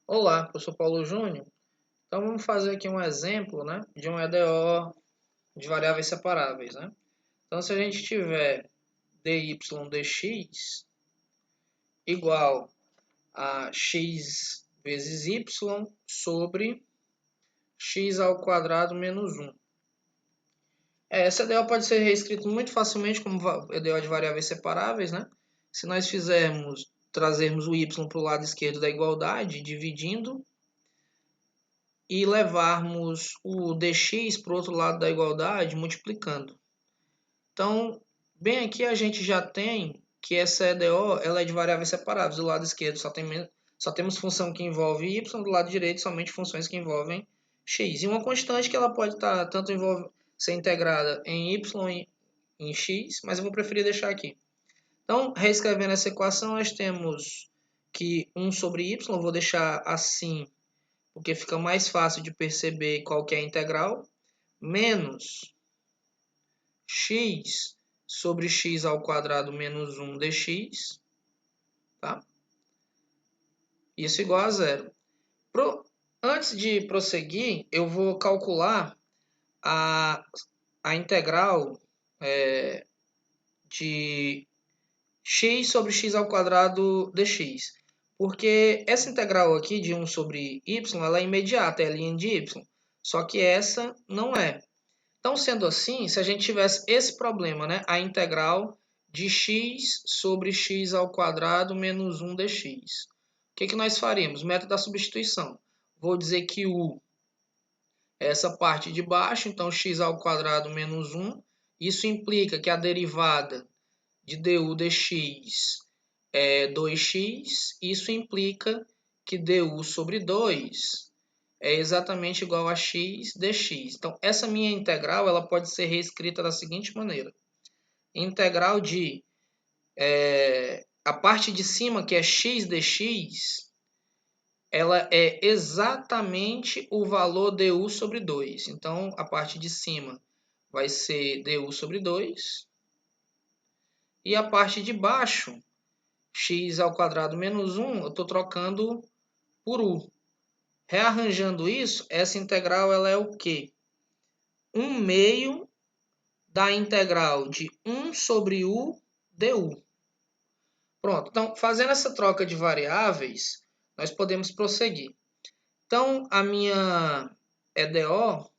Olá, eu sou Paulo Júnior. Então vamos fazer aqui um exemplo, né, de um EDO de variáveis separáveis, né? Então se a gente tiver dy dx igual a x vezes y sobre x ao quadrado menos 1. Essa EDO pode ser reescrito muito facilmente como EDO de variáveis separáveis, né? Se nós trazermos o y para o lado esquerdo da igualdade, dividindo, e levarmos o dx para o outro lado da igualdade, multiplicando. Então, bem aqui a gente já tem que essa EDO ela é de variáveis separadas. Do lado esquerdo só temos função que envolve y, do lado direito somente funções que envolvem x. E uma constante que ela pode estar ser integrada em y e em x, mas eu vou preferir deixar aqui. Então, reescrevendo essa equação, nós temos que 1 sobre y, vou deixar assim porque fica mais fácil de perceber qual que é a integral, menos x sobre x ao quadrado menos 1 dx, tá? Isso igual a zero. Antes de prosseguir, eu vou calcular a integral de x sobre x ao quadrado dx. Porque essa integral aqui de 1 sobre y, ela é imediata, é a linha de y. Só que essa não é. Então, sendo assim, se a gente tivesse esse problema, né, a integral de x sobre x ao quadrado menos 1 dx, o que nós faríamos? Método da substituição. Vou dizer que u é essa parte de baixo, então x ao quadrado menos 1. Isso implica que a derivada de du dx é 2x. Isso implica que du sobre 2 é exatamente igual a x dx. Então, essa minha integral ela pode ser reescrita da seguinte maneira. Integral de a parte de cima, que é x dx, ela é exatamente o valor du sobre 2. Então, a parte de cima vai ser du sobre 2. E a parte de baixo, x ao quadrado menos 1, eu estou trocando por u. Rearranjando isso, essa integral ela é o quê? 1 meio da integral de 1 sobre u du. Pronto, então fazendo essa troca de variáveis, nós podemos prosseguir. Então, a minha EDO,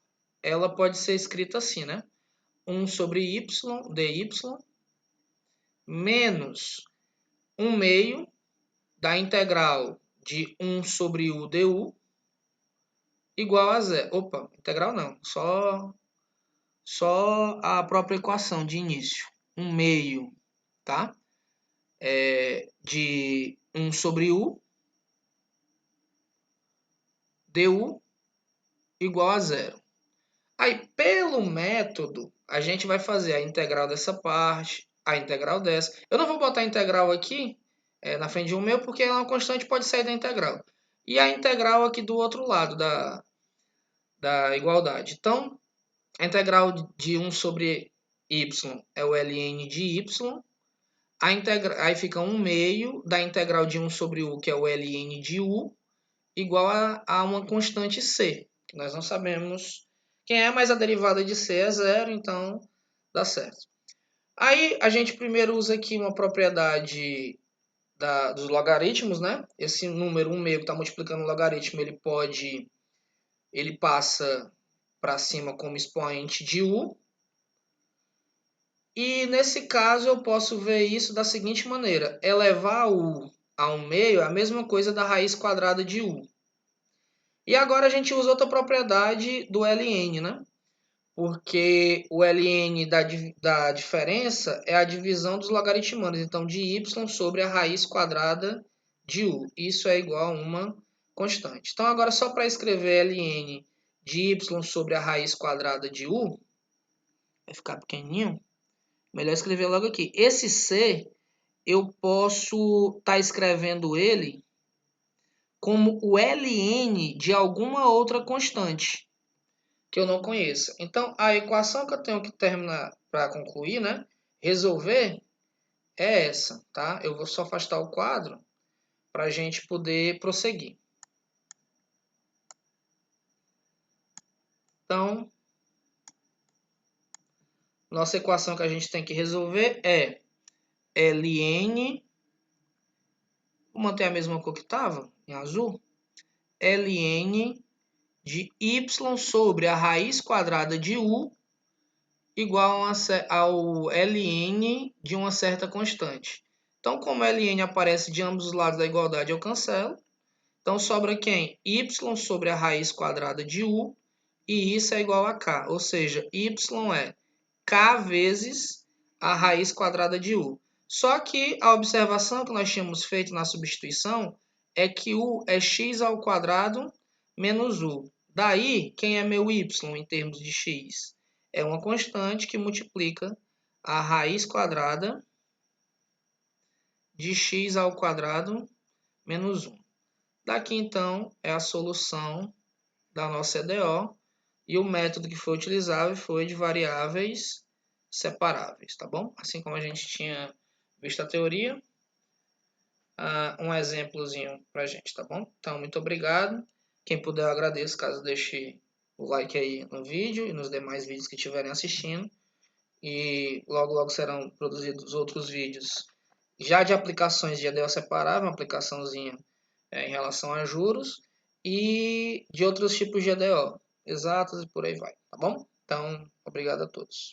ela pode ser escrita assim, né? 1 sobre y, dy, menos 1 meio da integral de 1 sobre u du, igual a zero. Opa, integral não, só a própria equação de início. 1 meio, tá? De 1 sobre u du igual a zero. Aí, pelo método, a gente vai fazer a integral dessa parte, a integral dessa. Eu não vou botar a integral aqui na frente de 1 meu, porque uma constante pode sair da integral. E a integral aqui do outro lado da igualdade. Então, a integral de 1 sobre y é o ln de y. Aí fica 1 meio da integral de 1 sobre u, que é o ln de u, igual a uma constante c, que nós não sabemos quem é, mas a derivada de c é zero, então dá certo. Aí a gente primeiro usa aqui uma propriedade dos logaritmos, né? Esse número 1 meio que está multiplicando o logaritmo, ele passa para cima como expoente de u. E nesse caso eu posso ver isso da seguinte maneira. Elevar u a 1 meio é a mesma coisa da raiz quadrada de u. E agora a gente usa outra propriedade do ln, né? Porque o ln da diferença é a divisão dos logaritmandos. Então, de y sobre a raiz quadrada de u. Isso é igual a uma constante. Então, agora só para escrever ln de y sobre a raiz quadrada de u, vai ficar pequenininho. Melhor escrever logo aqui. Esse C, eu posso estar escrevendo ele como o ln de alguma outra constante que eu não conheça. Então, a equação que eu tenho que terminar para concluir, né? Resolver, é essa, tá? Eu vou só afastar o quadro para a gente poder prosseguir. Então, nossa equação que a gente tem que resolver é ln, vou manter a mesma cor que estava, em azul, ln de y sobre a raiz quadrada de u igual ao ln de uma certa constante. Então, como ln aparece de ambos os lados da igualdade, eu cancelo. Então, sobra quem? Y sobre a raiz quadrada de u, e isso é igual a k. Ou seja, y é k vezes a raiz quadrada de u. Só que a observação que nós tínhamos feito na substituição é que u é x ao quadrado menos u. Daí, quem é meu y em termos de x? É uma constante que multiplica a raiz quadrada de x ao quadrado menos 1. Daqui, então, é a solução da nossa EDO. E o método que foi utilizado foi de variáveis separáveis, tá bom? Assim como a gente tinha visto a teoria, um exemplozinho pra gente, tá bom? Então, muito obrigado. Quem puder, eu agradeço, caso deixe o like aí no vídeo e nos demais vídeos que estiverem assistindo. E logo serão produzidos outros vídeos já de aplicações de EDO separável, uma aplicaçãozinha em relação a juros, e de outros tipos de EDO, exatas e por aí vai, tá bom? Então, obrigado a todos.